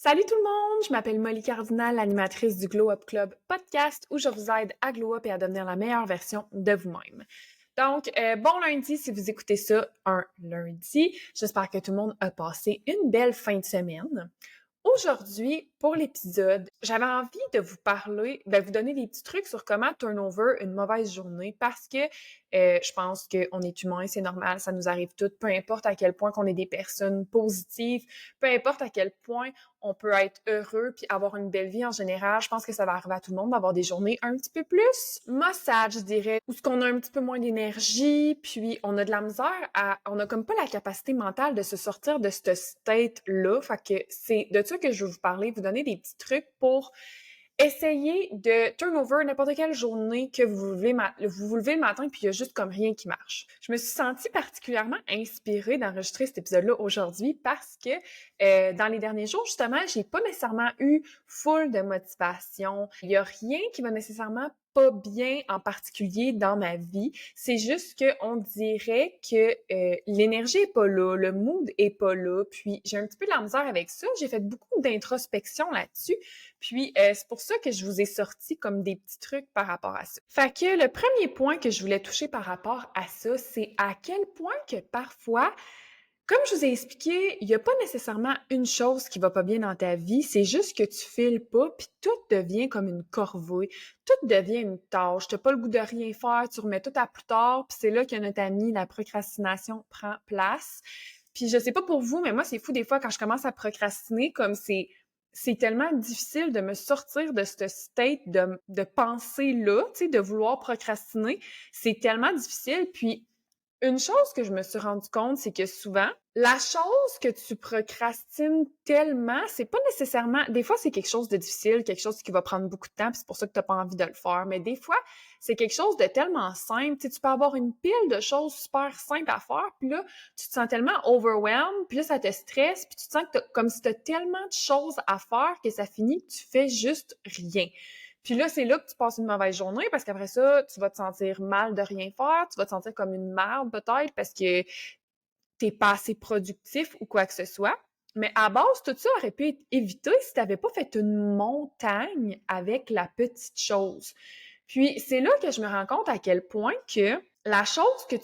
Salut tout le monde, je m'appelle Molly Cardinal, l'animatrice du Glow Up Club podcast où je vous aide à glow up et à devenir la meilleure version de vous-même. Donc, bon lundi si vous écoutez ça un lundi. J'espère que tout le monde a passé une belle fin de semaine. Aujourd'hui, pour l'épisode, j'avais envie de vous parler, vous donner des petits trucs sur comment turn over une mauvaise journée parce que je pense qu'on est humain, c'est normal, ça nous arrive toutes, peu importe à quel point qu'on est des personnes positives, peu importe à quel point on peut être heureux puis avoir une belle vie en général, je pense que ça va arriver à tout le monde d'avoir des journées un petit peu plus maussades, je dirais, où ce qu'on a un petit peu moins d'énergie, puis on a de la misère on a comme pas la capacité mentale de se sortir de ce state-là, fait que c'est de ça que je veux vous parler, vous donner des petits trucs pour essayer de turn over n'importe quelle journée que vous levez le matin puis il y a juste comme rien qui marche. Je me suis sentie particulièrement inspirée d'enregistrer cet épisode-là aujourd'hui parce que dans les derniers jours, justement, j'ai pas nécessairement eu full de motivation. Il y a rien qui va nécessairement pas bien en particulier dans ma vie. C'est juste que on dirait que l'énergie est pas là, le mood est pas là, puis j'ai un petit peu de la misère avec ça. J'ai fait beaucoup d'introspection là-dessus. Puis, c'est pour ça que je vous ai sorti comme des petits trucs par rapport à ça. Fait que le premier point que je voulais toucher par rapport à ça, c'est à quel point que parfois, comme je vous ai expliqué, il n'y a pas nécessairement une chose qui va pas bien dans ta vie, c'est juste que tu files pas, puis tout devient comme une corvée, tout devient une tâche, t'as pas le goût de rien faire, tu remets tout à plus tard, puis c'est là que notre ami, la procrastination prend place. Puis je sais pas pour vous, mais moi, c'est fou des fois quand je commence à procrastiner, comme c'est tellement difficile de me sortir de ce state de pensée-là, tu sais, de vouloir procrastiner. C'est tellement difficile. Puis, une chose que je me suis rendu compte, c'est que souvent, la chose que tu procrastines tellement, c'est pas nécessairement... Des fois, c'est quelque chose de difficile, quelque chose qui va prendre beaucoup de temps, puis c'est pour ça que t'as pas envie de le faire. Mais des fois, c'est quelque chose de tellement simple. Tu sais, tu peux avoir une pile de choses super simples à faire, puis là, tu te sens tellement overwhelmed, puis là, ça te stresse, puis tu te sens que comme si t'as tellement de choses à faire que ça finit que tu fais juste rien. Puis là, c'est là que tu passes une mauvaise journée parce qu'après ça, tu vas te sentir mal de rien faire, tu vas te sentir comme une merde peut-être parce que t'es pas assez productif ou quoi que ce soit. Mais à base, tout ça aurait pu être évité si t'avais pas fait une montagne avec la petite chose. Puis c'est là que je me rends compte à quel point que la chose que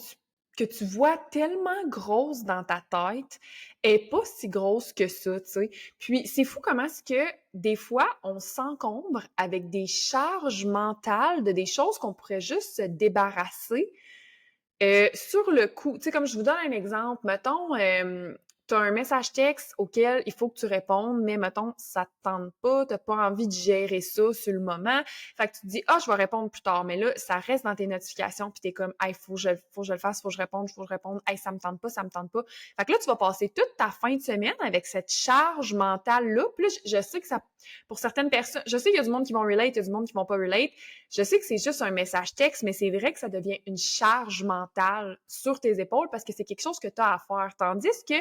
tu vois tellement grosse dans ta tête est pas si grosse que ça, tu sais. Puis c'est fou comment est-ce que des fois on s'encombre avec des charges mentales de des choses qu'on pourrait juste se débarrasser sur le coup. Tu sais, comme je vous donne un exemple, mettons, tu as un message texte auquel il faut que tu répondes, mais mettons, ça te tente pas, tu pas envie de gérer ça sur le moment. Fait que tu te dis, ah, je vais répondre plus tard. Mais là, ça reste dans tes notifications, puis t'es comme, hey, faut que je le fasse, faut que je réponde, hey, ça me tente pas, ça me tente pas. Fait que là, tu vas passer toute ta fin de semaine avec cette charge mentale-là. Puis là, je sais que ça, pour certaines personnes, je sais qu'il y a du monde qui vont relate, il y a du monde qui vont pas relate. Je sais que c'est juste un message texte, mais c'est vrai que ça devient une charge mentale sur tes épaules parce que c'est quelque chose que tu as à faire. Tandis que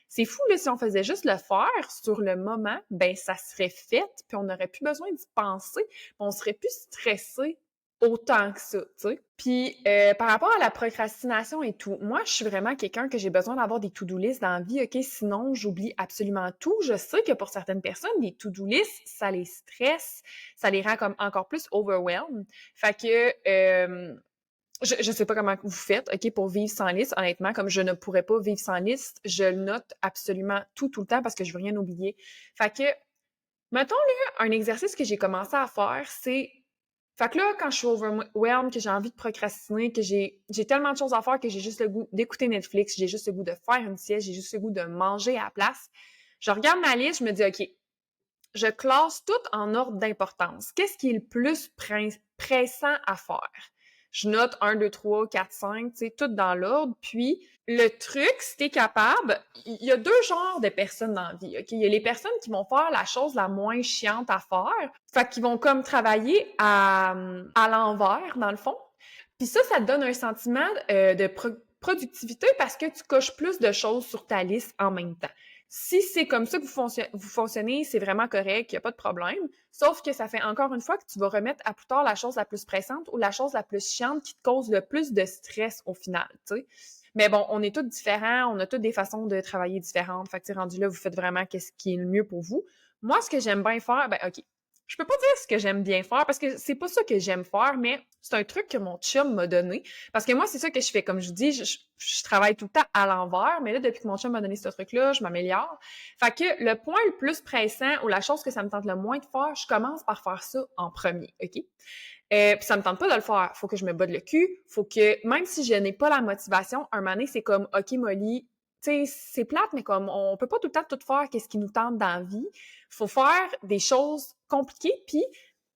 c'est fou, là, si on faisait juste le faire sur le moment, ben ça serait fait, puis on n'aurait plus besoin d'y penser, puis on serait plus stressé autant que ça, tu sais. Puis par rapport à la procrastination et tout, moi, je suis vraiment quelqu'un que j'ai besoin d'avoir des to-do list dans la vie, OK? Sinon, j'oublie absolument tout. Je sais que pour certaines personnes, des to-do list, ça les stresse, ça les rend comme encore plus overwhelmed. Fait que je sais pas comment vous faites, OK, pour vivre sans liste. Honnêtement, comme je ne pourrais pas vivre sans liste, je note absolument tout le temps parce que je veux rien oublier. Fait que, mettons, là, un exercice que j'ai commencé à faire, c'est... Fait que là, quand je suis overwhelmed, que j'ai envie de procrastiner, que j'ai tellement de choses à faire que j'ai juste le goût d'écouter Netflix, j'ai juste le goût de faire une sieste, j'ai juste le goût de manger à la place, je regarde ma liste, je me dis, OK, je classe tout en ordre d'importance. Qu'est-ce qui est le plus pressant à faire? Je note 1, 2, 3, 4, 5, tu sais, tout dans l'ordre. Puis, le truc, si t'es capable, il y a deux genres de personnes dans la vie, OK? Il y a les personnes qui vont faire la chose la moins chiante à faire, fait qu'ils vont comme travailler à l'envers, dans le fond. Puis ça te donne un sentiment de productivité parce que tu coches plus de choses sur ta liste en même temps. Si c'est comme ça que vous fonctionnez, c'est vraiment correct, il n'y a pas de problème. Sauf que ça fait encore une fois que tu vas remettre à plus tard la chose la plus pressante ou la chose la plus chiante qui te cause le plus de stress au final, tu sais. Mais bon, on est tous différents, on a toutes des façons de travailler différentes. Fait que, rendu là, vous faites vraiment qu'est-ce qui est le mieux pour vous. Moi, ce que j'aime bien faire, ben OK, je peux pas dire ce que j'aime bien faire parce que c'est pas ça que j'aime faire, mais c'est un truc que mon chum m'a donné. Parce que moi, c'est ça que je fais. Comme je vous dis, je travaille tout le temps à l'envers, mais là, depuis que mon chum m'a donné ce truc-là, je m'améliore. Fait que le point le plus pressant ou la chose que ça me tente le moins de faire, je commence par faire ça en premier, OK? Puis ça me tente pas de le faire. Faut que je me botte le cul. Faut que, même si je n'ai pas la motivation, un moment donné, c'est comme, OK, Molly, tu sais, c'est plate, mais comme, on peut pas tout le temps tout faire qu'est-ce qui nous tente dans la vie. Faut faire des choses compliquées. Puis,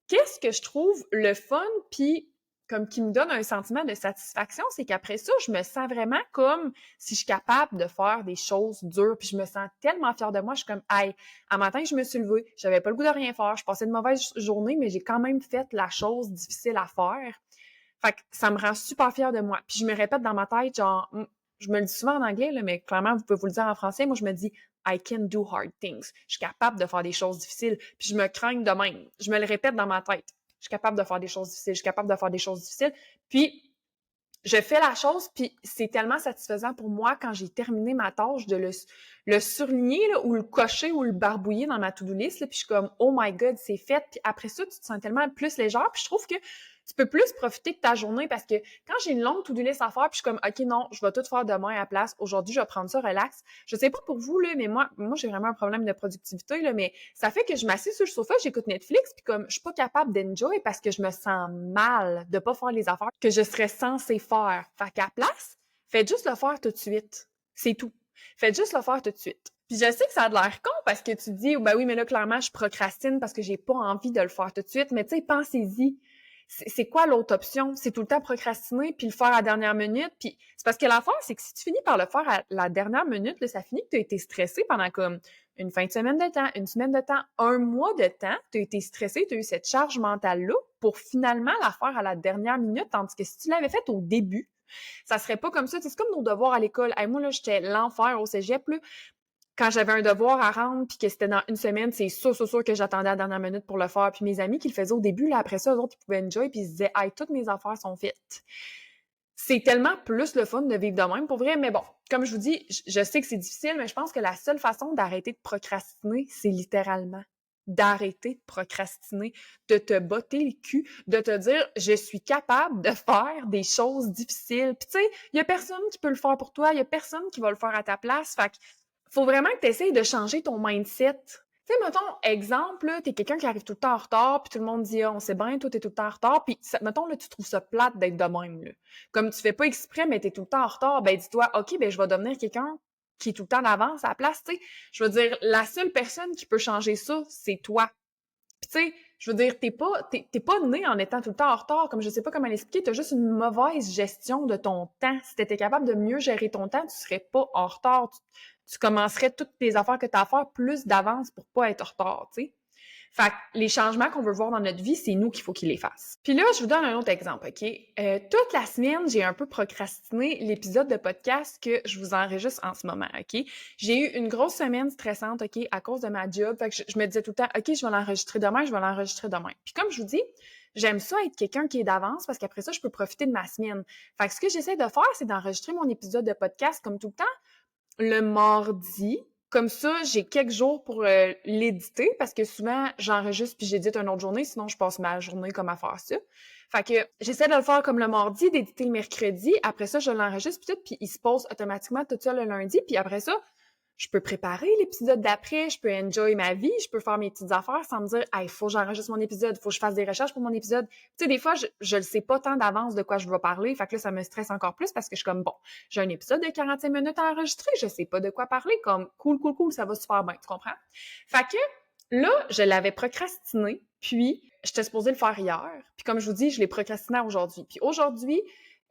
qu'est-ce que je trouve le fun, puis comme qui me donne un sentiment de satisfaction, c'est qu'après ça, je me sens vraiment comme si je suis capable de faire des choses dures, puis je me sens tellement fière de moi. Je suis comme, hey, un matin, je me suis levée, j'avais pas le goût de rien faire, je passais une mauvaise journée, mais j'ai quand même fait la chose difficile à faire. Fait que ça me rend super fière de moi. Puis je me répète dans ma tête, genre, je me le dis souvent en anglais, là, mais clairement, vous pouvez vous le dire en français. Moi, je me dis, I can do hard things. Je suis capable de faire des choses difficiles. Puis je me crains de même. Je me le répète dans ma tête. Je suis capable de faire des choses difficiles. Je suis capable de faire des choses difficiles. Puis je fais la chose, puis c'est tellement satisfaisant pour moi quand j'ai terminé ma tâche de le surligner là, ou le cocher ou le barbouiller dans ma to-do list, là, puis je suis comme « Oh my God, c'est fait! » Puis après ça, tu te sens tellement plus légère, puis je trouve que tu peux plus profiter de ta journée parce que quand j'ai une longue to-do list à faire, puis je suis comme « OK, non, je vais tout faire demain à la place. Aujourd'hui, je vais prendre ça relax. » Je sais pas pour vous, là, mais moi j'ai vraiment un problème de productivité, là, mais ça fait que je m'assieds sur le sofa, j'écoute Netflix, puis comme je suis pas capable d'enjoy parce que je me sens mal de pas faire les affaires que je serais censée faire. Fait qu'à la place, faites juste le faire tout de suite. C'est tout. Faites juste le faire tout de suite. Puis je sais que ça a de l'air con parce que tu dis, ben oui, mais là, clairement, je procrastine parce que j'ai pas envie de le faire tout de suite. Mais tu sais, pensez-y. C'est quoi l'autre option? C'est tout le temps procrastiner puis le faire à la dernière minute. Puis c'est parce que l'affaire, c'est que si tu finis par le faire à la dernière minute, là, ça finit que tu as été stressé pendant comme une fin de semaine de temps, une semaine de temps, un mois de temps. Tu as été stressé, tu as eu cette charge mentale-là pour finalement la faire à la dernière minute. Tandis que si tu l'avais faite au début, ça serait pas comme ça. C'est comme nos devoirs à l'école. Hey, moi, là, j'étais l'enfer au cégep, là. Quand j'avais un devoir à rendre puis que c'était dans une semaine, c'est sûr que j'attendais à la dernière minute pour le faire. Puis mes amis qui le faisaient au début, là, après ça, eux autres, ils pouvaient enjoy puis ils se disaient « Hey, toutes mes affaires sont faites. » C'est tellement plus le fun de vivre de même, pour vrai. Mais bon, comme je vous dis, je sais que c'est difficile, mais je pense que la seule façon d'arrêter de procrastiner, c'est littéralement d'arrêter de procrastiner, de te botter le cul, de te dire « Je suis capable de faire des choses difficiles. » Puis tu sais, il y a personne qui peut le faire pour toi, il y a personne qui va le faire à ta place. Fait que faut vraiment que tu essayes de changer ton mindset. Tu sais, mettons, exemple, là, t'es quelqu'un qui arrive tout le temps en retard, puis tout le monde dit ah, on sait bien, toi, t'es tout le temps en retard, puis mettons, là, tu trouves ça plate d'être de même, là. Comme tu fais pas exprès, mais t'es tout le temps en retard, ben dis-toi, OK, ben je vais devenir quelqu'un qui est tout le temps d'avance à la place, tu sais. Je veux dire, la seule personne qui peut changer ça, c'est toi. Puis tu sais, je veux dire, t'es pas né en étant tout le temps en retard, comme je sais pas comment l'expliquer, t'as juste une mauvaise gestion de ton temps. Si t'étais capable de mieux gérer ton temps, tu serais pas en retard. Tu commencerais toutes tes affaires que t'as à faire plus d'avance pour pas être en retard, tu sais. Fait que les changements qu'on veut voir dans notre vie, c'est nous qu'il faut qu'ils les fassent. Puis là, je vous donne un autre exemple, OK? Toute la semaine, j'ai un peu procrastiné l'épisode de podcast que je vous enregistre en ce moment, OK? J'ai eu une grosse semaine stressante, OK, à cause de ma job. Fait que je me disais tout le temps, OK, je vais l'enregistrer demain, je vais l'enregistrer demain. Puis comme je vous dis, j'aime ça être quelqu'un qui est d'avance parce qu'après ça, je peux profiter de ma semaine. Fait que ce que j'essaie de faire, c'est d'enregistrer mon épisode de podcast comme tout le temps le mardi. Comme ça, j'ai quelques jours pour l'éditer parce que souvent, j'enregistre puis j'édite une autre journée, sinon je passe ma journée comme à faire ça. Fait que j'essaie de le faire comme le mardi, d'éditer le mercredi. Après ça, je l'enregistre puis tout, puis il se pose automatiquement tout ça le lundi. Puis après ça, je peux préparer l'épisode d'après, je peux enjoy ma vie, je peux faire mes petites affaires sans me dire « Hey, faut que j'enregistre mon épisode, faut que je fasse des recherches pour mon épisode. » Tu sais, des fois, je le sais pas tant d'avance de quoi je vais parler, fait que là, ça me stresse encore plus parce que je suis comme « Bon, j'ai un épisode de 45 minutes à enregistrer, je sais pas de quoi parler, comme cool, ça va super bien, tu comprends? » Fait que là, je l'avais procrastiné, puis j'étais supposée le faire hier, puis comme je vous dis, je l'ai procrastiné aujourd'hui. Puis aujourd'hui,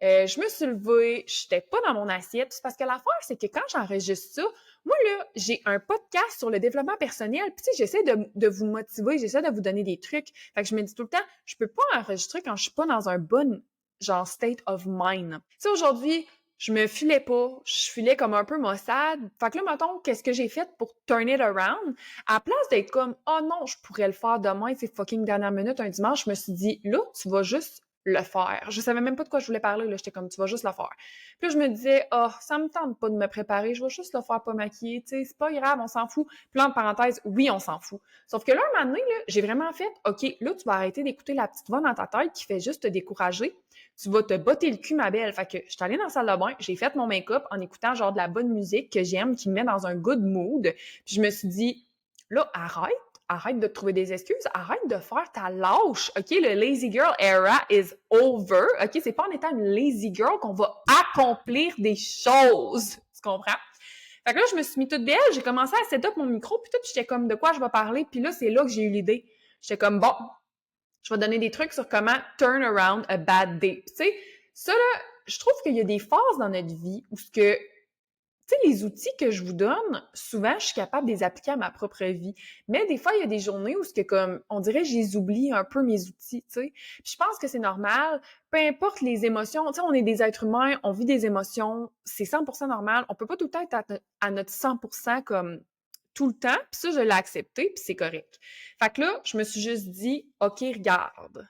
je me suis levée, j'étais pas dans mon assiette, c'est parce que l'affaire, c'est que quand j'enregistre ça, moi, là, j'ai un podcast sur le développement personnel, puis tu sais, j'essaie de vous motiver, j'essaie de vous donner des trucs. Fait que je me dis tout le temps, je peux pas enregistrer quand je suis pas dans un bon, genre, state of mind. Tu sais, aujourd'hui, je me filais pas, je filais comme un peu maussade. Fait que là, mettons, qu'est-ce que j'ai fait pour turn it around? À la place d'être comme, oh non, je pourrais le faire demain, c'est fucking dernière minute, un dimanche, je me suis dit, là, tu vas juste le faire. Je savais même pas de quoi je voulais parler, là. J'étais comme, tu vas juste le faire. Puis là, je me disais, oh, ça me tente pas de me préparer, je vais juste le faire pas maquillée, tu sais, c'est pas grave, on s'en fout. Puis là, en parenthèse, oui, on s'en fout. Sauf que là, un moment donné, là, j'ai vraiment fait, OK, là, tu vas arrêter d'écouter la petite voix dans ta tête qui fait juste te décourager. Tu vas te botter le cul, ma belle. Fait que je suis allée dans la salle de bain, j'ai fait mon make-up en écoutant genre de la bonne musique que j'aime, qui me met dans un good mood. Puis je me suis dit, là, arrête de te trouver des excuses, arrête de faire ta lâche, OK? Le lazy girl era is over, OK? C'est pas en étant une lazy girl qu'on va accomplir des choses, tu comprends? Fait que là, je me suis mis toute belle, j'ai commencé à set up mon micro, puis tout, j'étais comme, de quoi je vais parler? Puis là, c'est là que j'ai eu l'idée. J'étais comme, bon, je vais donner des trucs sur comment turn around a bad day. Tu sais, ça, là, je trouve qu'il y a des phases dans notre vie où ce que tu sais, les outils que je vous donne, souvent, je suis capable de les appliquer à ma propre vie. Mais des fois, il y a des journées où, comme, on dirait, je les oublie un peu, mes outils, tu sais. Puis je pense que c'est normal. Peu importe les émotions, tu sais, on est des êtres humains, on vit des émotions, c'est 100% normal. On peut pas tout le temps être à notre 100% comme tout le temps. Puis ça, je l'ai accepté, puis c'est correct. Fait que là, je me suis juste dit, OK, regarde,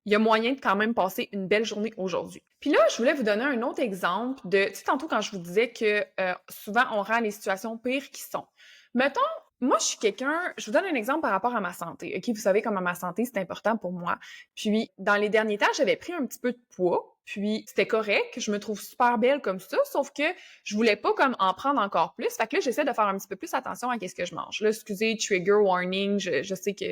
il y a moyen de quand même passer une belle journée aujourd'hui. Puis là, je voulais vous donner un autre exemple de, tu sais, tantôt quand je vous disais que souvent on rend les situations pires qui sont. Mettons, moi, je suis quelqu'un, je vous donne un exemple par rapport à ma santé. OK, vous savez comment ma santé, c'est important pour moi. Puis, dans les derniers temps, j'avais pris un petit peu de poids. Puis, c'était correct. Je me trouve super belle comme ça. Sauf que je voulais pas comme en prendre encore plus. Fait que là, j'essaie de faire un petit peu plus attention à qu'est-ce que je mange. Là, excusez, trigger warning. Je sais que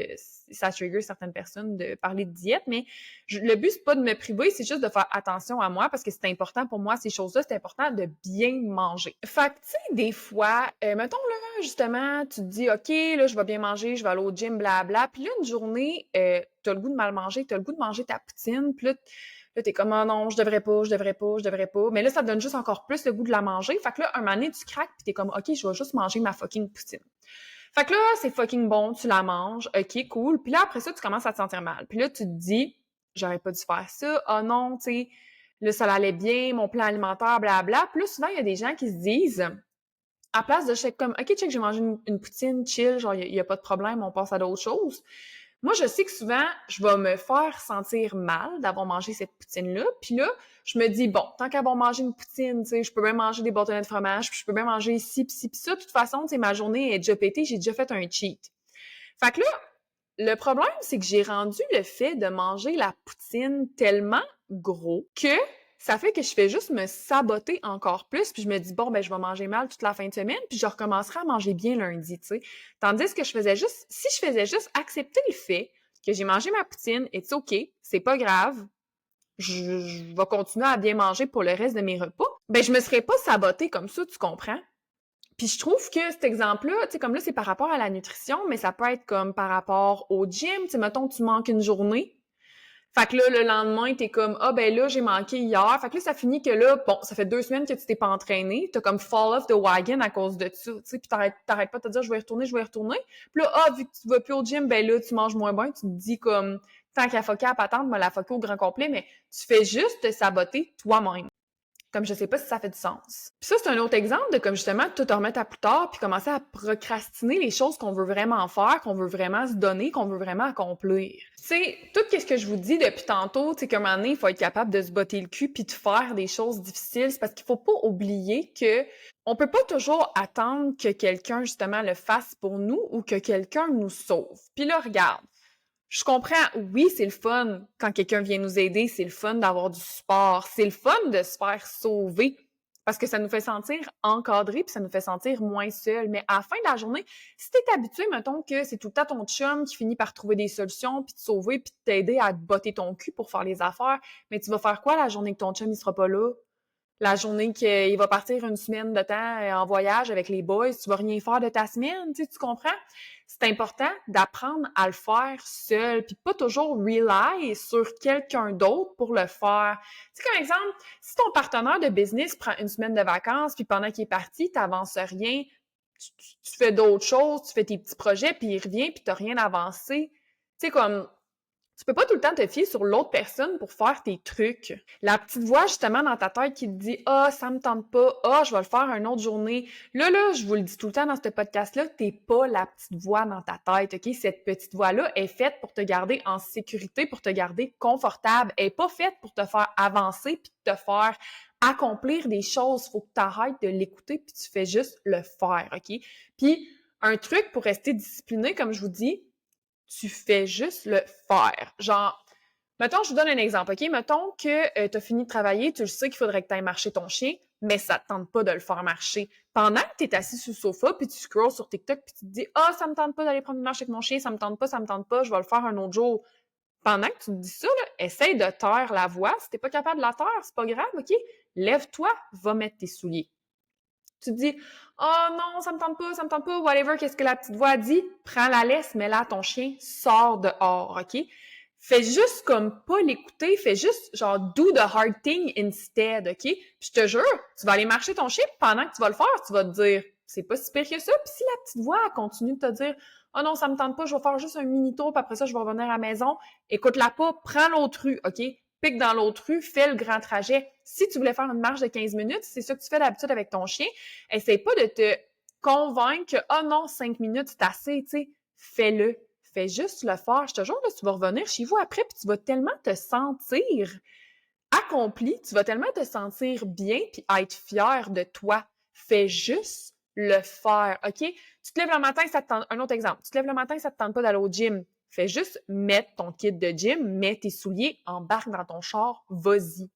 ça trigger certaines personnes de parler de diète, mais le but, c'est pas de me priver, c'est juste de faire attention à moi parce que c'est important pour moi, ces choses-là, c'est important de bien manger. Fait que, tu sais, des fois, mettons, là, justement, tu te dis, OK, là, je vais bien manger, je vais aller au gym, blabla. Puis là, une journée, t'as le goût de mal manger, t'as le goût de manger ta poutine, puis là, t'es comme, oh non, je devrais pas. Mais là, ça te donne juste encore plus le goût de la manger. Fait que là, un moment donné, tu craques, puis t'es comme, OK, je vais juste manger ma fucking poutine. Fait que là, c'est fucking bon, tu la manges, OK, cool. Puis là, après ça, tu commences à te sentir mal. Puis là, tu te dis, j'aurais pas dû faire ça. Oh non, tu sais, là, ça allait bien, mon plan alimentaire, blabla. Puis là, souvent, il y a des gens qui se disent, à place de check comme, OK, check, j'ai mangé une poutine, chill, genre, il y a pas de problème, on passe à d'autres choses. Moi, je sais que souvent, je vais me faire sentir mal d'avoir mangé cette poutine-là. Puis là, je me dis, bon, tant qu'à avoir mangé une poutine, tu sais, je peux bien manger des bâtonnets de fromage, puis je peux bien manger ci, puis ça. De toute façon, tu sais, ma journée est déjà pétée, j'ai déjà fait un cheat. Fait que là, le problème, c'est que j'ai rendu le fait de manger la poutine tellement gros que ça fait que je fais juste me saboter encore plus, puis je me dis, bon, ben je vais manger mal toute la fin de semaine, puis je recommencerai à manger bien lundi, tu sais. Tandis que si je faisais juste accepter le fait que j'ai mangé ma poutine, et c'est OK, c'est pas grave, je vais continuer à bien manger pour le reste de mes repas, ben je me serais pas sabotée comme ça, tu comprends? Puis je trouve que cet exemple-là, tu sais, comme là, c'est par rapport à la nutrition, mais ça peut être comme par rapport au gym. Tu sais, mettons, tu manques une journée. Fait que là, le lendemain, t'es comme, ah ben là, j'ai manqué hier. Fait que là, ça finit que là, bon, ça fait 2 semaines que tu t'es pas entraîné. T'as comme fall off the wagon à cause de ça. Tu sais, puis t'arrêtes pas de te dire, je vais y retourner, je vais y retourner. Puis là, vu que tu vas plus au gym, ben là, tu manges moins bien. Tu te dis comme, tant qu'à foquer à patente, me la foquer au grand complet, mais tu fais juste te saboter toi-même. Comme je sais pas si ça fait du sens. Puis ça, c'est un autre exemple de comme justement tout te remettre à plus tard puis commencer à procrastiner les choses qu'on veut vraiment faire, qu'on veut vraiment se donner, qu'on veut vraiment accomplir. Tu sais, tout ce que je vous dis depuis tantôt, tu sais, qu'à un moment donné, il faut être capable de se botter le cul puis de faire des choses difficiles. C'est parce qu'il faut pas oublier que on peut pas toujours attendre que quelqu'un, justement, le fasse pour nous ou que quelqu'un nous sauve. Puis là, regarde, je comprends, oui, c'est le fun quand quelqu'un vient nous aider, c'est le fun d'avoir du support, c'est le fun de se faire sauver parce que ça nous fait sentir encadrés puis ça nous fait sentir moins seuls. Mais à la fin de la journée, si t'es habitué, mettons que c'est tout le temps ton chum qui finit par trouver des solutions puis te sauver puis t'aider à te botter ton cul pour faire les affaires, mais tu vas faire quoi la journée que ton chum il sera pas là? La journée qu'il va partir une semaine de temps en voyage avec les boys, tu vas rien faire de ta semaine, tu comprends? C'est important d'apprendre à le faire seul, puis pas toujours rely sur quelqu'un d'autre pour le faire. Tu sais, comme exemple, si ton partenaire de business prend une semaine de vacances, puis pendant qu'il est parti, t'avances rien, tu fais d'autres choses, tu fais tes petits projets, puis il revient, puis t'as rien avancé. Tu sais, comme Tu peux pas tout le temps te fier sur l'autre personne pour faire tes trucs. La petite voix, justement, dans ta tête qui te dit « Ah, ça me tente pas. Ah, je vais le faire une autre journée. » Là, je vous le dis tout le temps dans ce podcast-là, t'es pas la petite voix dans ta tête, OK? Cette petite voix-là est faite pour te garder en sécurité, pour te garder confortable. Elle est pas faite pour te faire avancer puis te faire accomplir des choses. Faut que tu arrêtes de l'écouter puis tu fais juste le faire, OK? Puis, un truc pour rester discipliné, comme je vous dis, tu fais juste le faire. Genre, mettons, je vous donne un exemple, OK? Mettons que tu as fini de travailler, tu le sais qu'il faudrait que tu ailles marcher ton chien, mais ça te tente pas de le faire marcher. Pendant que tu es assis sur le sofa, puis tu scrolls sur TikTok, puis tu te dis « Ah, ça me tente pas d'aller prendre une marche avec mon chien, ça me tente pas, je vais le faire un autre jour. » Pendant que tu te dis ça, là, essaye de taire la voix. Si t'es pas capable de la taire, c'est pas grave, OK? Lève-toi, va mettre tes souliers. Tu te dis « Oh non, ça me tente pas, whatever, qu'est-ce que la petite voix dit? » Prends la laisse, mets-la à ton chien, sors dehors, OK? Fais juste comme pas l'écouter, fais juste genre « do the hard thing instead », OK? Puis je te jure, tu vas aller marcher ton chien, puis pendant que tu vas le faire, tu vas te dire « C'est pas si pire que ça. » Puis si la petite voix elle continue de te dire « Oh non, ça me tente pas, je vais faire juste un mini-tour, puis après ça, je vais revenir à la maison. » Écoute-la pas, prends l'autre rue, OK? Pique dans l'autre rue, fais le grand trajet. Si tu voulais faire une marche de 15 minutes, c'est ça que tu fais d'habitude avec ton chien, essaye pas de te convaincre que « Oh non, 5 minutes, c'est assez, tu sais. » Fais-le. Fais juste le faire. Je te jure, là, tu vas revenir chez vous après, puis tu vas tellement te sentir accompli, tu vas tellement te sentir bien, puis être fier de toi. Fais juste le faire, OK? Tu te lèves le matin, ça te tente... Un autre exemple. Tu te lèves le matin, ça te tente pas d'aller au gym. Fais juste mettre ton kit de gym, mets tes souliers, embarque dans ton char, vas-y.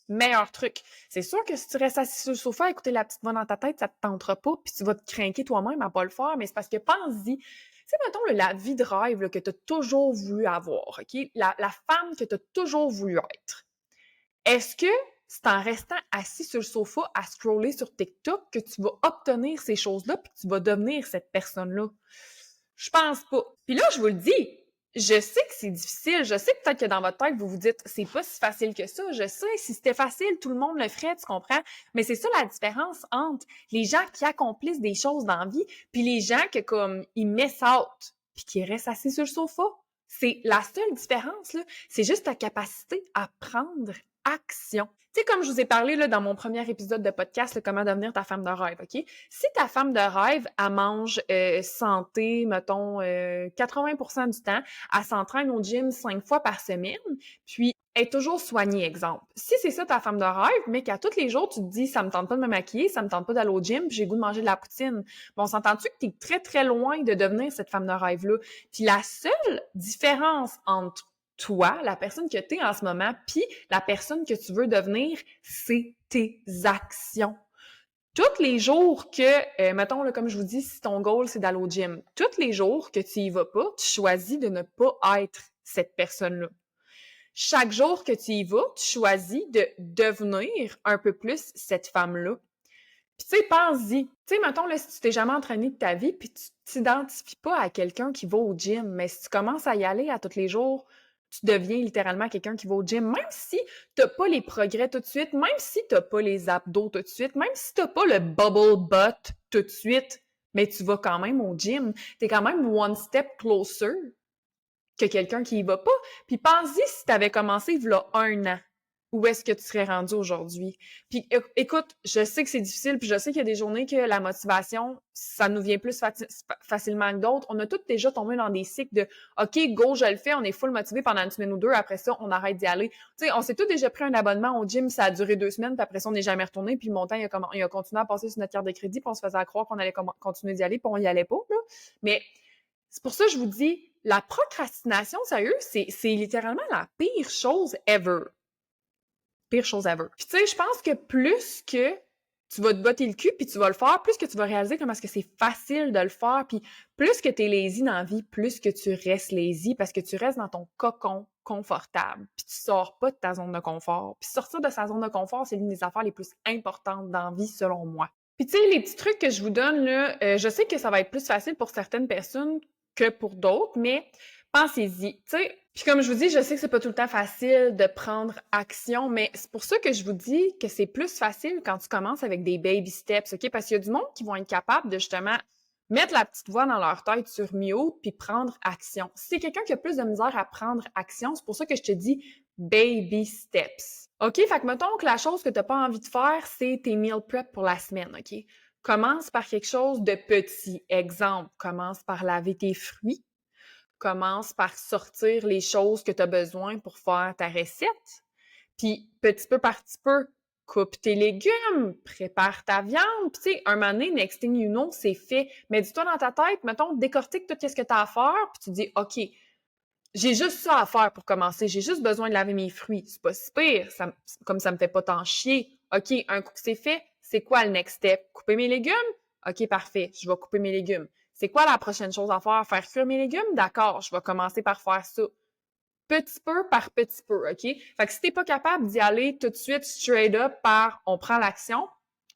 Meilleur truc. C'est sûr que si tu restes assis sur le sofa à écouter la petite voix dans ta tête, ça te tentera pas, puis tu vas te craquer toi-même à pas le faire, mais c'est parce que pense-y. Tu sais, mettons, la vie de rêve là, que tu as toujours voulu avoir, OK? La femme que tu as toujours voulu être. Est-ce que c'est en restant assis sur le sofa à scroller sur TikTok que tu vas obtenir ces choses-là puis que tu vas devenir cette personne-là? Je pense pas. Puis là, je vous le dis, je sais que c'est difficile. Je sais que peut-être que dans votre tête, vous vous dites, c'est pas si facile que ça. Je sais, si c'était facile, tout le monde le ferait, tu comprends? Mais c'est ça la différence entre les gens qui accomplissent des choses dans la vie puis les gens que comme, ils mess out puis qui restent assis sur le sofa. C'est la seule différence, là. C'est juste ta capacité à prendre action. Tu sais, comme je vous ai parlé là, dans mon premier épisode de podcast, là, comment devenir ta femme de rêve, OK? Si ta femme de rêve, elle mange santé, mettons, 80% du temps, elle s'entraîne au gym 5 fois par semaine, puis elle est toujours soignée, exemple. Si c'est ça ta femme de rêve, mais qu'à tous les jours, tu te dis « ça me tente pas de me maquiller, ça me tente pas d'aller au gym, puis j'ai le goût de manger de la poutine », bon, s'entend-tu que t'es très, très loin de devenir cette femme de rêve-là? Puis la seule différence entre toi, la personne que tu es en ce moment, puis la personne que tu veux devenir, c'est tes actions. Tous les jours que, mettons, là, comme je vous dis, si ton goal, c'est d'aller au gym, tous les jours que tu y vas pas, tu choisis de ne pas être cette personne-là. Chaque jour que tu y vas, tu choisis de devenir un peu plus cette femme-là. Puis tu sais, pense-y. Tu sais, mettons, là, si tu t'es jamais entraîné de ta vie, puis tu t'identifies pas à quelqu'un qui va au gym, mais si tu commences à y aller à tous les jours, tu deviens littéralement quelqu'un qui va au gym, même si t'as pas les progrès tout de suite, même si t'as pas les abdos tout de suite, même si t'as pas le bubble butt tout de suite, mais tu vas quand même au gym. T'es quand même one step closer que quelqu'un qui y va pas. Puis pense-y si t'avais commencé il y a 1 an. Où est-ce que tu serais rendu aujourd'hui? Puis écoute, je sais que c'est difficile, puis je sais qu'il y a des journées que la motivation, ça nous vient plus facilement que d'autres. On a tous déjà tombé dans des cycles de OK, go, je le fais, on est full motivé pendant une semaine ou deux, après ça, on arrête d'y aller. Tu sais, on s'est tous déjà pris un abonnement au gym, ça a duré 2 semaines, puis après ça, on n'est jamais retourné, puis le montant, il a continué à passer sur notre carte de crédit, puis on se faisait croire qu'on allait continuer d'y aller, puis on y allait pas, là. Mais c'est pour ça que je vous dis, la procrastination, sérieux, c'est littéralement la pire chose ever. Pire chose ever. Puis tu sais, je pense que plus que tu vas te botter le cul puis tu vas le faire, plus que tu vas réaliser comment est-ce que c'est facile de le faire, puis plus que t'es lazy dans la vie, plus que tu restes lazy parce que tu restes dans ton cocon confortable, puis tu sors pas de ta zone de confort. Puis sortir de sa zone de confort, c'est l'une des affaires les plus importantes dans la vie, selon moi. Puis tu sais, les petits trucs que je vous donne, là, je sais que ça va être plus facile pour certaines personnes que pour d'autres, mais pensez-y. Tu sais, puis comme je vous dis, je sais que c'est pas tout le temps facile de prendre action, mais c'est pour ça que je vous dis que c'est plus facile quand tu commences avec des baby steps, OK? Parce qu'il y a du monde qui vont être capables de justement mettre la petite voix dans leur tête sur mute puis prendre action. Si c'est quelqu'un qui a plus de misère à prendre action, c'est pour ça que je te dis baby steps. OK? Fait que mettons que la chose que tu n'as pas envie de faire, c'est tes meal prep pour la semaine, OK? Commence par quelque chose de petit. Exemple, commence par laver tes fruits. Commence par sortir les choses que tu as besoin pour faire ta recette. Puis, petit peu par petit peu, coupe tes légumes, prépare ta viande. Puis, tu sais, un moment donné, next thing you know, c'est fait. Mais dis-toi dans ta tête, mettons, décortique tout ce que tu as à faire, puis tu dis, OK, j'ai juste ça à faire pour commencer. J'ai juste besoin de laver mes fruits. C'est pas si pire. Comme ça me fait pas tant chier. OK, un coup que c'est fait, c'est quoi le next step? Couper mes légumes? OK, parfait. Je vais couper mes légumes. C'est quoi la prochaine chose à faire? Faire cuire mes légumes? D'accord, je vais commencer par faire ça. Petit peu par petit peu, OK? Fait que si t'es pas capable d'y aller tout de suite straight up par on prend l'action,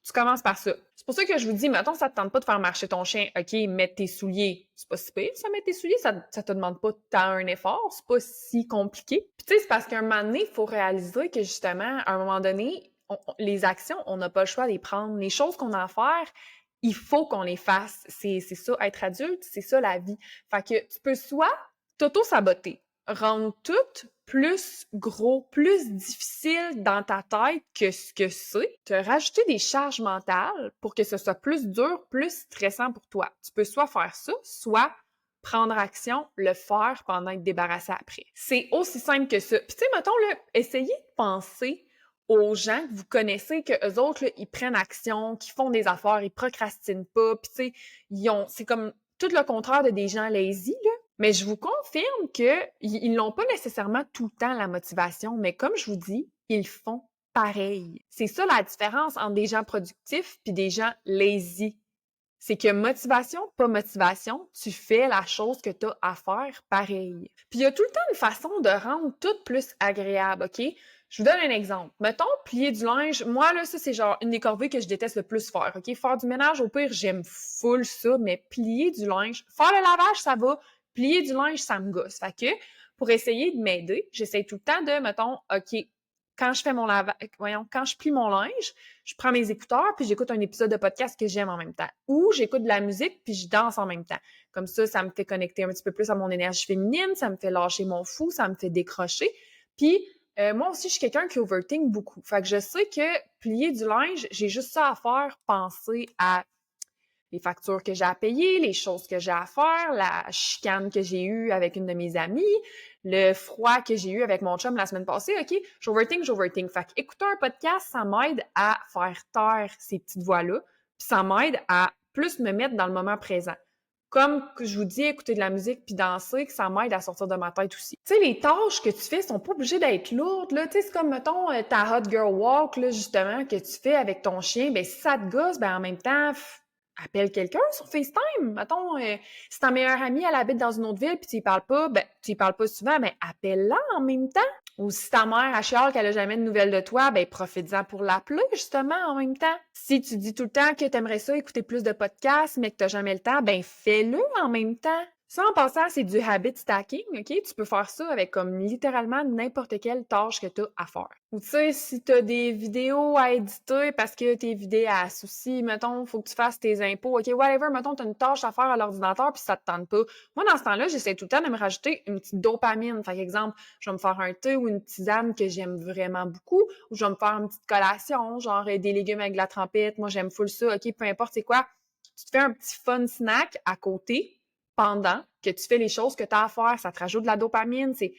tu commences par ça. C'est pour ça que je vous dis, mettons, ça te tente pas de faire marcher ton chien, OK, mettre tes souliers. C'est pas si pire, ça, mettre tes souliers, ça te demande pas tant un effort, c'est pas si compliqué. Puis tu sais, c'est parce qu'à un moment donné, il faut réaliser que justement, à un moment donné, les actions, on n'a pas le choix de les prendre. Les choses qu'on a à faire, il faut qu'on les fasse. C'est ça, être adulte, c'est ça la vie. Fait que tu peux soit t'auto-saboter, rendre tout plus gros, plus difficile dans ta tête que ce que c'est, te rajouter des charges mentales pour que ce soit plus dur, plus stressant pour toi. Tu peux soit faire ça, soit prendre action, le faire pendant être débarrassé après. C'est aussi simple que ça. Puis tu sais, mettons, là, essayez de penser aux gens que vous connaissez, que eux autres, là, ils prennent action, qu'ils font des affaires, ils procrastinent pas, puis tu sais, c'est comme tout le contraire de des gens lazy, là. Mais je vous confirme qu'ils n'ont pas nécessairement tout le temps la motivation, mais comme je vous dis, ils font pareil. C'est ça la différence entre des gens productifs puis des gens lazy. C'est que motivation, pas motivation, tu fais la chose que tu as à faire pareil. Puis il y a tout le temps une façon de rendre tout plus agréable, OK? Je vous donne un exemple. Mettons, plier du linge. Moi, là, ça, c'est genre une des corvées que je déteste le plus faire, OK? Faire du ménage, au pire, j'aime full ça, mais plier du linge, faire le lavage, ça va. Plier du linge, ça me gosse. Fait que, pour essayer de m'aider, j'essaie tout le temps de, mettons, OK, quand je fais mon lavage, quand je plie mon linge, je prends mes écouteurs puis j'écoute un épisode de podcast que j'aime en même temps. Ou j'écoute de la musique puis je danse en même temps. Comme ça me fait connecter un petit peu plus à mon énergie féminine, ça me fait lâcher mon fou, ça me fait décrocher. Puis moi aussi, je suis quelqu'un qui overthink beaucoup. Fait que je sais que plier du linge, j'ai juste ça à faire, penser à les factures que j'ai à payer, les choses que j'ai à faire, la chicane que j'ai eue avec une de mes amies, le froid que j'ai eu avec mon chum la semaine passée, OK? J'overthink. Fait qu'écouter un podcast, ça m'aide à faire taire ces petites voix-là, puis ça m'aide à plus me mettre dans le moment présent. Comme que je vous dis, écouter de la musique puis danser, que ça m'aide à sortir de ma tête aussi. Tu sais, les tâches que tu fais sont pas obligées d'être lourdes, là. Tu sais, c'est comme, mettons, ta hot girl walk, là, justement, que tu fais avec ton chien. Ben, si ça te gosse, ben, en même temps, appelle quelqu'un sur FaceTime. Mettons, si ta meilleure amie, elle habite dans une autre ville puis tu y parles pas, ben, tu y parles pas souvent, mais appelle-la en même temps. Ou si ta mère, elle chiale qu'elle a jamais de nouvelles de toi, ben, profite-en pour l'appeler, justement, en même temps. Si tu dis tout le temps que t'aimerais ça écouter plus de podcasts, mais que t'as jamais le temps, ben, fais-le en même temps. Ça, en passant, c'est du habit stacking, OK? Tu peux faire ça avec comme littéralement n'importe quelle tâche que tu as à faire. Ou tu sais, si tu as des vidéos à éditer parce que tes vidéos à souci, mettons, faut que tu fasses tes impôts, OK, whatever, mettons, tu as une tâche à faire à l'ordinateur puis ça te tente pas. Moi, dans ce temps-là, j'essaie tout le temps de me rajouter une petite dopamine. Fait exemple, je vais me faire un thé ou une tisane que j'aime vraiment beaucoup, ou je vais me faire une petite collation, genre des légumes avec de la trempette. Moi, j'aime full ça, OK, peu importe c'est quoi. Tu te fais un petit fun snack à côté pendant que tu fais les choses que tu as à faire. Ça te rajoute de la dopamine. C'est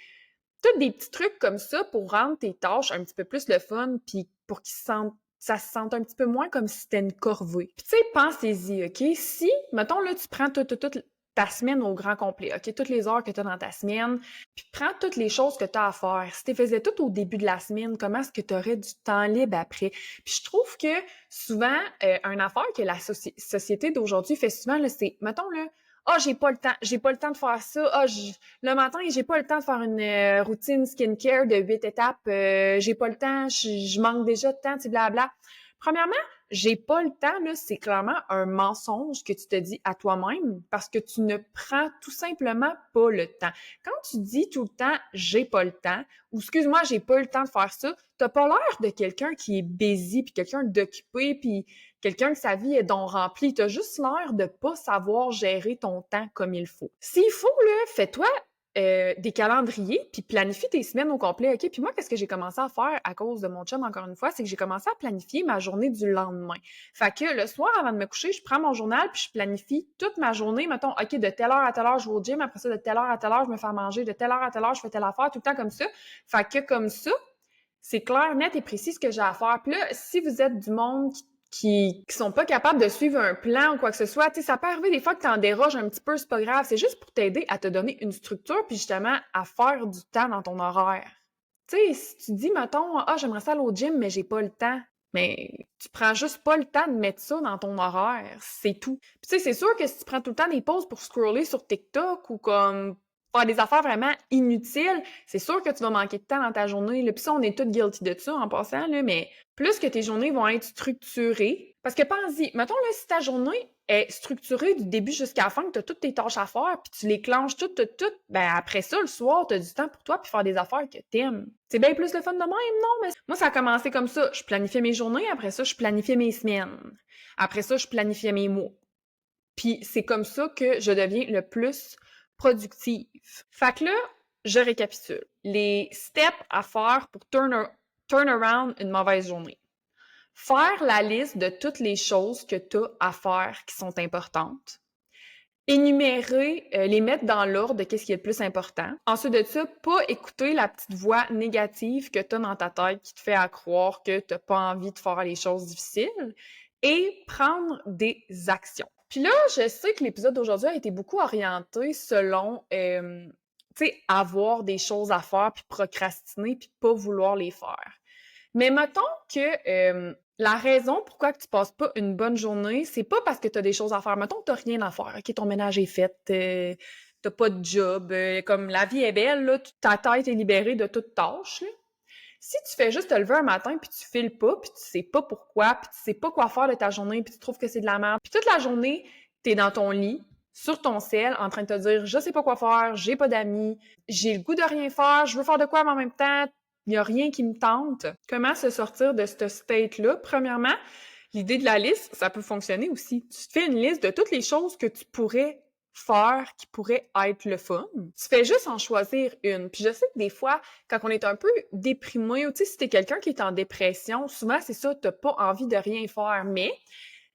tous des petits trucs comme ça pour rendre tes tâches un petit peu plus le fun puis pour ça se sente un petit peu moins comme si c'était une corvée. Puis tu sais, pensez-y, OK? Si, mettons, là, tu prends toute ta semaine au grand complet, OK? Toutes les heures que tu as dans ta semaine, puis prends toutes les choses que tu as à faire. Si tu faisais tout au début de la semaine, comment est-ce que tu aurais du temps libre après? Puis je trouve que souvent, une affaire que la société d'aujourd'hui fait souvent, là, c'est, mettons, là, ah, j'ai pas le temps de faire ça. Ah, le matin, j'ai pas le temps de faire une routine skincare de 8 étapes. J'ai pas le temps, je manque déjà de temps, tu sais, blabla. Premièrement, j'ai pas le temps, là, c'est clairement un mensonge que tu te dis à toi-même parce que tu ne prends tout simplement pas le temps. Quand tu dis tout le temps j'ai pas le temps ou excuse-moi, j'ai pas le temps de faire ça, t'as pas l'air de quelqu'un qui est busy puis quelqu'un d'occupé puis quelqu'un que sa vie est donc remplie. T'as juste l'air de pas savoir gérer ton temps comme il faut. S'il faut, là, fais-toi des calendriers, puis planifie tes semaines au complet, OK? Puis moi, qu'est-ce que j'ai commencé à faire à cause de mon chum, encore une fois, c'est que j'ai commencé à planifier ma journée du lendemain. Fait que le soir, avant de me coucher, je prends mon journal, puis je planifie toute ma journée. Mettons, OK, de telle heure à telle heure, je vais au gym. Après ça, de telle heure à telle heure, je me fais à manger. De telle heure à telle heure, je fais telle affaire, tout le temps comme ça. Fait que comme ça, c'est clair, net et précis ce que j'ai à faire. Puis là, si vous êtes du monde qui sont pas capables de suivre un plan ou quoi que ce soit, tu sais, ça peut arriver des fois que t'en déroges un petit peu, c'est pas grave. C'est juste pour t'aider à te donner une structure puis justement à faire du temps dans ton horaire. Tu sais, si tu dis, mettons, ah, j'aimerais ça aller au gym, mais j'ai pas le temps. Mais tu prends juste pas le temps de mettre ça dans ton horaire, c'est tout. Puis tu sais, c'est sûr que si tu prends tout le temps des pauses pour scroller sur TikTok ou comme faire des affaires vraiment inutiles, c'est sûr que tu vas manquer de temps dans ta journée. Là. Puis ça, on est tous guilty de ça en passant, là, mais plus que tes journées vont être structurées, parce que pense-y, mettons là, si ta journée est structurée du début jusqu'à la fin, que tu as toutes tes tâches à faire, puis tu les clenches toutes, ben après ça, le soir, tu as du temps pour toi, puis faire des affaires que t'aimes. C'est bien plus le fun de même, non? Mais moi, ça a commencé comme ça. Je planifiais mes journées, après ça, je planifiais mes semaines. Après ça, je planifiais mes mois. Puis c'est comme ça que je deviens le plus productive. Fait que là, je récapitule. Les steps à faire pour turn around une mauvaise journée. Faire la liste de toutes les choses que tu as à faire qui sont importantes. Énumérer, les mettre dans l'ordre de qu'est-ce qui est le plus important. Ensuite de ça, pas écouter la petite voix négative que tu as dans ta tête qui te fait à croire que tu n'as pas envie de faire les choses difficiles. Et prendre des actions. Puis là, je sais que l'épisode d'aujourd'hui a été beaucoup orienté selon, tu sais, avoir des choses à faire, puis procrastiner, puis pas vouloir les faire. Mais mettons que la raison pourquoi que tu passes pas une bonne journée, c'est pas parce que tu as des choses à faire. Mettons que tu n'as rien à faire, OK, ton ménage est fait, tu pas de job, comme la vie est belle, là, ta tête est libérée de toute tâche, là. Si tu fais juste te lever un matin puis tu files pas, puis tu sais pas pourquoi, puis tu sais pas quoi faire de ta journée, puis tu trouves que c'est de la merde, puis toute la journée, t'es dans ton lit, sur ton ciel, en train de te dire « Je sais pas quoi faire, j'ai pas d'amis, j'ai le goût de rien faire, je veux faire de quoi, mais en même temps, il y a rien qui me tente. » Comment se sortir de ce state-là? Premièrement, l'idée de la liste, ça peut fonctionner aussi. Tu te fais une liste de toutes les choses que tu pourrais faire qui pourrait être le fun. Tu fais juste en choisir une. Puis je sais que des fois, quand on est un peu déprimé, ou tu sais, si t'es quelqu'un qui est en dépression, souvent c'est ça, t'as pas envie de rien faire, mais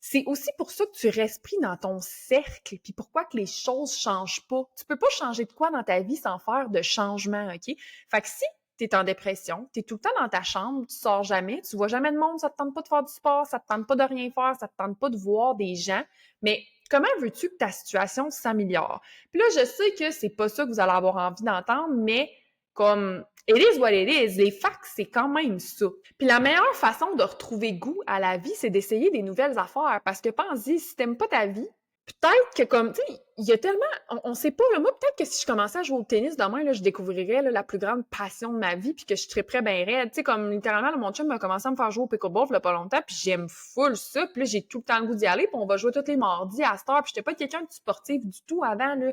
c'est aussi pour ça que tu restes pris dans ton cercle, puis pourquoi que les choses changent pas. Tu peux pas changer de quoi dans ta vie sans faire de changement, OK? Fait que si t'es en dépression, t'es tout le temps dans ta chambre, tu sors jamais, tu vois jamais de monde, ça te tente pas de faire du sport, ça te tente pas de rien faire, ça te tente pas de voir des gens, mais comment veux-tu que ta situation s'améliore? Puis là, je sais que c'est pas ça que vous allez avoir envie d'entendre, mais comme it is what it is, les facts, c'est quand même ça. Puis la meilleure façon de retrouver goût à la vie, c'est d'essayer des nouvelles affaires. Parce que pense-y, si t'aimes pas ta vie, peut-être que comme, tu sais, il y a tellement, on sait pas, là, moi, peut-être que si je commençais à jouer au tennis demain, là, je découvrirais là, la plus grande passion de ma vie, puis que je triperais bien raide. Tu sais, comme littéralement, là, mon chum a commencé à me faire jouer au pickleball il y a pas longtemps, puis j'aime full ça, puis là, j'ai tout le temps le goût d'y aller, puis on va jouer tous les mardis à cette heure, puis j'étais pas quelqu'un de sportif du tout avant, là.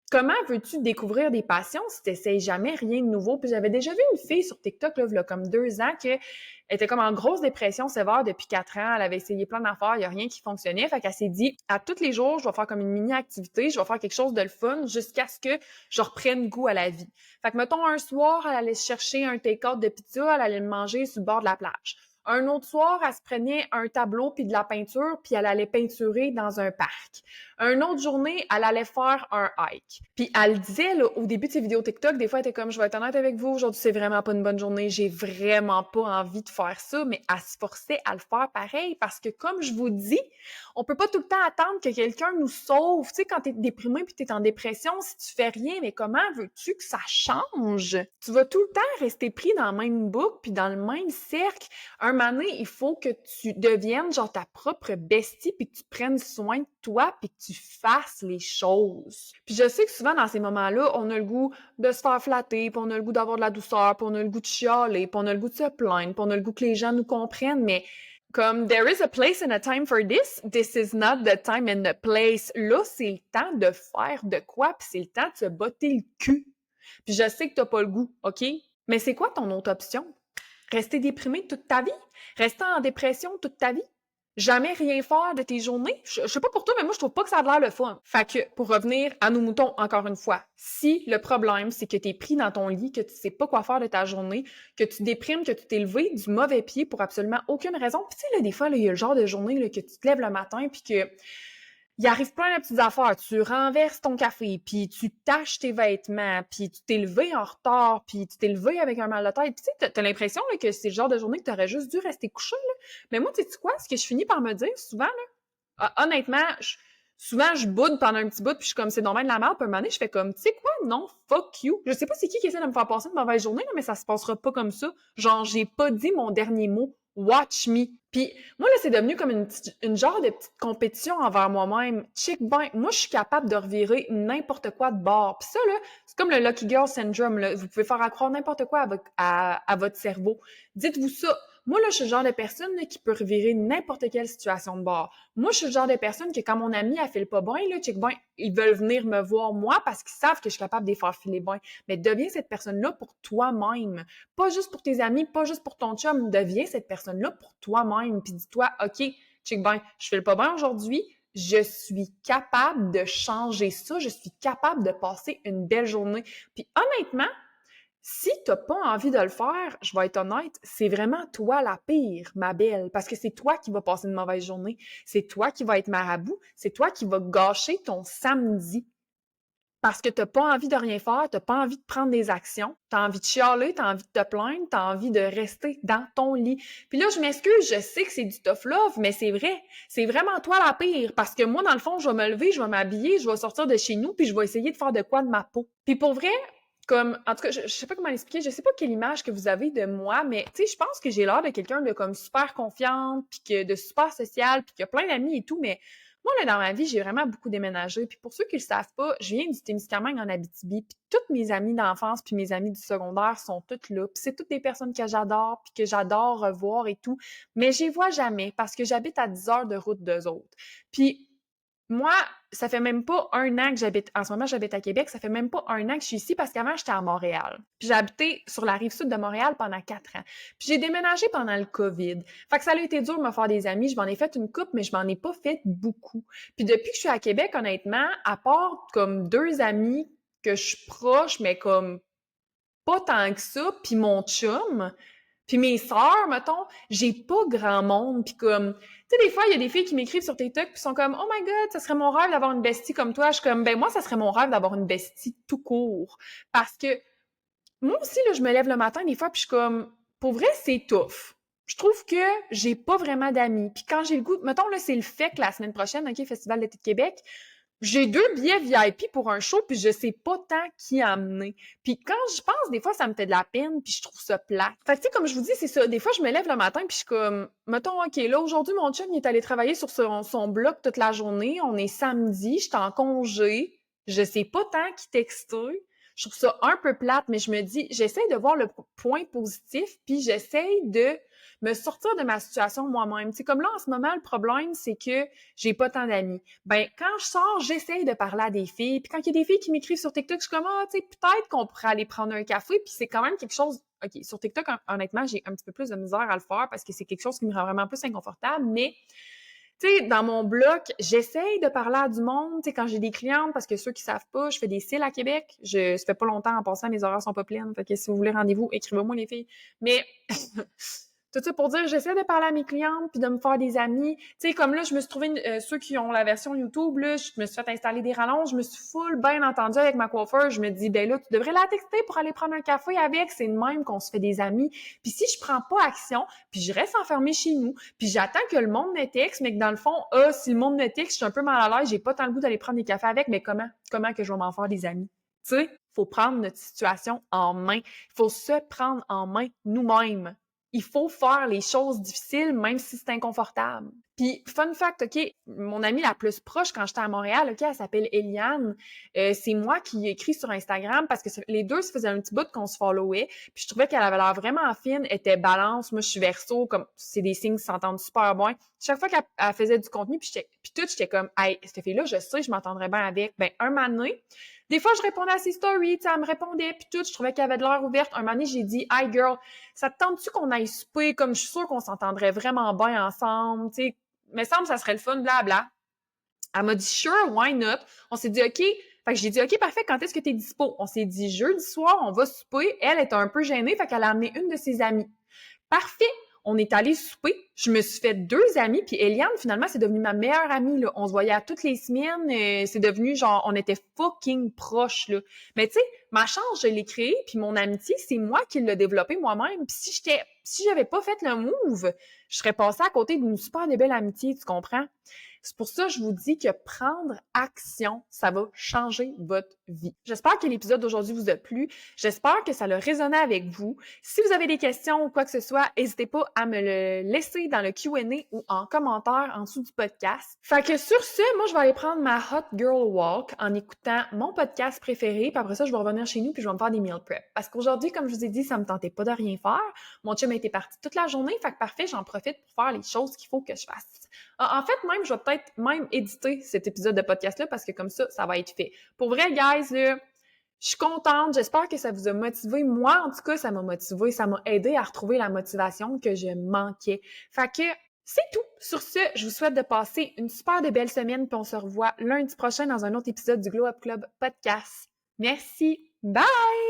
Comment veux-tu découvrir des passions si tu n'essayes jamais rien de nouveau? Puis j'avais déjà vu une fille sur TikTok, là, il y a comme 2 ans, qu'elle était comme en grosse dépression sévère depuis 4 ans. Elle avait essayé plein d'affaires, il n'y a rien qui fonctionnait. Fait qu'elle s'est dit, à tous les jours, je vais faire comme une mini-activité, je vais faire quelque chose de le fun jusqu'à ce que je reprenne goût à la vie. Fait que, mettons, un soir, elle allait se chercher un take-out de pizza, elle allait le manger sur le bord de la plage. Un autre soir, elle se prenait un tableau puis de la peinture, puis elle allait peinturer dans un parc. Une autre journée, elle allait faire un hike. Puis elle disait, là, au début de ses vidéos TikTok, des fois, elle était comme, je vais être honnête avec vous, aujourd'hui, c'est vraiment pas une bonne journée, j'ai vraiment pas envie de faire ça, mais elle se forçait à le faire pareil, parce que comme je vous dis, on peut pas tout le temps attendre que quelqu'un nous sauve. Tu sais, quand t'es déprimé puis t'es en dépression, si tu fais rien, mais comment veux-tu que ça change? Tu vas tout le temps rester pris dans le même boucle puis dans le même cercle. Un moment donné, il faut que tu deviennes genre ta propre bestie puis que tu prennes soin de toi puis que tu fasses les choses. Puis je sais que souvent dans ces moments-là, on a le goût de se faire flatter, puis on a le goût d'avoir de la douceur, puis on a le goût de chialer, puis on a le goût de se plaindre, puis on a le goût que les gens nous comprennent, mais comme there is a place and a time for this, this is not the time and the place. Là, c'est le temps de faire de quoi, puis c'est le temps de se botter le cul. Puis je sais que t'as pas le goût, OK? Mais c'est quoi ton autre option? Rester déprimé toute ta vie? Rester en dépression toute ta vie? jamais rien faire de tes journées. Je sais pas pour toi, mais moi, je trouve pas que ça a l'air le fun. Fait que, pour revenir à nos moutons, encore une fois, si le problème, c'est que t'es pris dans ton lit, que tu sais pas quoi faire de ta journée, que tu déprimes, que tu t'es levé du mauvais pied pour absolument aucune raison, puis tu sais, là, des fois, il y a le genre de journée là, que tu te lèves le matin, puis que il arrive plein de petites affaires. Tu renverses ton café, puis tu tâches tes vêtements, puis tu t'es levé en retard, puis tu t'es levé avec un mal de tête. Puis tu sais, t'as l'impression là, que c'est le genre de journée que t'aurais juste dû rester couché. Là. Mais moi, tu sais quoi? Ce que je finis par me dire souvent, là, honnêtement, souvent, je boude pendant un petit bout, puis je suis comme, c'est normal de la merde. Puis un moment donné, je fais comme, tu sais quoi? Non, fuck you. Je sais pas c'est qui essaie de me faire passer une mauvaise journée, là, mais ça se passera pas comme ça. Genre, j'ai pas dit mon dernier mot. Watch me. Puis moi, là, c'est devenu comme une genre de petite compétition envers moi-même. Check ben, moi, je suis capable de revirer n'importe quoi de bord. Puis ça, là, c'est comme le Lucky Girl Syndrome, là. Vous pouvez faire accroire n'importe quoi à votre cerveau. Dites-vous ça. Moi, là, je suis le genre de personne là, qui peut revirer n'importe quelle situation de bord. Moi, je suis le genre de personne que quand mon ami a fait le pas bien, là, check ben, ils veulent venir me voir moi parce qu'ils savent que je suis capable de les faire filer bien. Mais deviens cette personne-là pour toi-même. Pas juste pour tes amis, pas juste pour ton chum. Deviens cette personne-là pour toi-même. Puis dis-toi, OK, check ben, je fais le pas bien aujourd'hui. Je suis capable de changer ça. Je suis capable de passer une belle journée. Puis honnêtement, si t'as pas envie de le faire, je vais être honnête, c'est vraiment toi la pire, ma belle, parce que c'est toi qui vas passer une mauvaise journée, c'est toi qui vas être marabout, c'est toi qui vas gâcher ton samedi. Parce que t'as pas envie de rien faire, t'as pas envie de prendre des actions, t'as envie de chialer, t'as envie de te plaindre, t'as envie de rester dans ton lit. Puis là, je m'excuse, je sais que c'est du tough love, mais c'est vrai. C'est vraiment toi la pire. Parce que moi, dans le fond, je vais me lever, je vais m'habiller, je vais sortir de chez nous, puis je vais essayer de faire de quoi de ma peau. Puis pour vrai, comme, en tout cas, je sais pas comment l'expliquer, je sais pas quelle image que vous avez de moi, mais tu sais, je pense que j'ai l'air de quelqu'un de comme super confiante, puis que de super social, puis qui a plein d'amis et tout, mais moi, là, dans ma vie, j'ai vraiment beaucoup déménagé. Puis pour ceux qui le savent pas, je viens du Témiscamingue en Abitibi. Puis toutes mes amies d'enfance puis mes amies du secondaire sont toutes là. Puis c'est toutes des personnes que j'adore puis que j'adore revoir et tout. Mais je les vois jamais parce que j'habite à 10 heures de route d'eux autres. Puis moi, ça fait même pas un an que j'habite, en ce moment, j'habite à Québec, ça fait même pas un an que je suis ici parce qu'avant, j'étais à Montréal. Puis j'ai habité sur la rive sud de Montréal pendant 4 ans. Puis j'ai déménagé pendant le COVID. Fait que ça a été dur de me faire des amis. Je m'en ai fait une couple, mais je m'en ai pas fait beaucoup. Puis depuis que je suis à Québec, honnêtement, à part comme 2 amis que je suis proche, mais comme pas tant que ça, puis mon chum, puis mes sœurs, mettons, j'ai pas grand monde, puis comme, tu sais, des fois, il y a des filles qui m'écrivent sur TikTok, puis sont comme, oh my god, ça serait mon rêve d'avoir une bestie comme toi. Je suis comme, ben moi, ça serait mon rêve d'avoir une bestie tout court, parce que moi aussi, là, je me lève le matin des fois, puis je suis comme, pour vrai, c'est tough. Je trouve que j'ai pas vraiment d'amis. Puis quand j'ai le goût, mettons, là, c'est le FEC la semaine prochaine, OK, Festival d'été de Québec. J'ai 2 billets VIP pour un show, puis je sais pas tant qui emmener. Puis quand je pense, des fois, ça me fait de la peine, puis je trouve ça plate. Fait que, tu sais, comme je vous dis, c'est ça. Des fois, je me lève le matin, puis je suis comme, mettons, OK, là, aujourd'hui, mon chum, il est allé travailler sur son bloc toute la journée. On est samedi, je suis en congé. Je sais pas tant qui texter. Je trouve ça un peu plate, mais je me dis, j'essaie de voir le point positif, puis j'essaie de me sortir de ma situation moi-même. Tu sais, comme là, en ce moment, le problème, c'est que j'ai pas tant d'amis. Ben, quand je sors, j'essaye de parler à des filles. Puis quand il y a des filles qui m'écrivent sur TikTok, je suis comme, ah, tu sais, peut-être qu'on pourrait aller prendre un café. Puis c'est quand même quelque chose... OK, sur TikTok, honnêtement, j'ai un petit peu plus de misère à le faire parce que c'est quelque chose qui me rend vraiment plus inconfortable. Mais, tu sais, dans mon bloc, j'essaye de parler à du monde. Tu sais, quand j'ai des clientes, parce que ceux qui savent pas, je fais des cils à Québec. Ça fait pas longtemps en passant, mes horaires sont pas pleines. Fait que si vous voulez rendez-vous, écrivez-moi les filles. Mais... Tout ça pour dire, j'essaie de parler à mes clientes puis de me faire des amis. Tu sais, comme là, je me suis trouvé ceux qui ont la version YouTube, là, je me suis fait installer des rallonges, je me suis full bien entendue avec ma coiffeur. Je me dis, ben là, tu devrais la texter pour aller prendre un café avec. C'est de même qu'on se fait des amis. Puis si je prends pas action, puis je reste enfermée chez nous, puis j'attends que le monde me texte, mais que dans le fond, si le monde me texte, je suis un peu mal à l'aise, j'ai pas tant le goût d'aller prendre des cafés avec, mais comment que je vais m'en faire des amis? Tu sais, faut prendre notre situation en main. Il faut se prendre en main nous-mêmes. Il faut faire les choses difficiles, même si c'est inconfortable. Puis, fun fact, OK, mon amie la plus proche quand j'étais à Montréal, OK, elle s'appelle Eliane. C'est moi qui ai écrit sur Instagram parce que les deux se faisaient un petit bout qu'on se followait. Puis, je trouvais qu'elle avait l'air vraiment fine, elle était balance. Moi, je suis verso, comme c'est des signes qui s'entendent super bien. Chaque fois qu'elle faisait du contenu, puis j'étais comme, hey, cette fille-là, je sais, je m'entendrais bien avec. Ben, un moment donné, des fois, je répondais à ses stories, tu sais, elle me répondait, puis tout, je trouvais qu'elle avait de l'air ouverte. Un moment donné, j'ai dit, hey girl, ça te tente-tu qu'on aille souper? Comme je suis sûre qu'on s'entendrait vraiment bien ensemble, tu sais. me semble que ça serait le fun, blabla. Elle m'a dit, sure, why not? On s'est dit, OK. Fait que j'ai dit, OK, parfait, quand est-ce que t'es dispo? On s'est dit, jeudi soir, on va souper. Elle est un peu gênée, fait qu'elle a amené une de ses amies. Parfait! On est allé souper. Je me suis fait 2 amis, puis Eliane, finalement, c'est devenu ma meilleure amie, là. On se voyait à toutes les semaines. C'est devenu, genre, on était fucking proches, là. Mais tu sais, ma chance, je l'ai créée, puis mon amitié, c'est moi qui l'ai développée moi-même. Puis si j'avais pas fait le move, je serais passée à côté d'une super belle amitié, tu comprends? C'est pour ça que je vous dis que prendre action, ça va changer votre vie. J'espère que l'épisode d'aujourd'hui vous a plu. J'espère que ça a résonné avec vous. Si vous avez des questions ou quoi que ce soit, n'hésitez pas à me le laisser dans le Q&A ou en commentaire en dessous du podcast. Fait que sur ce, moi, je vais aller prendre ma Hot Girl Walk en écoutant mon podcast préféré. Puis après ça, je vais revenir chez nous puis je vais me faire des meal prep. Parce qu'aujourd'hui, comme je vous ai dit, ça me tentait pas de rien faire. Mon chum a été parti toute la journée. Fait que parfait, j'en profite pour faire les choses qu'il faut que je fasse. En fait, même, je vais peut-être même éditer cet épisode de podcast-là parce que comme ça va être fait. Pour vrai, guys, là, je suis contente. J'espère que ça vous a motivé. Moi, en tout cas, ça m'a motivé. Ça m'a aidé à retrouver la motivation que je manquais. Fait que c'est tout. Sur ce, je vous souhaite de passer une super de belle semaine puis on se revoit lundi prochain dans un autre épisode du Glow Up Club podcast. Merci. Bye!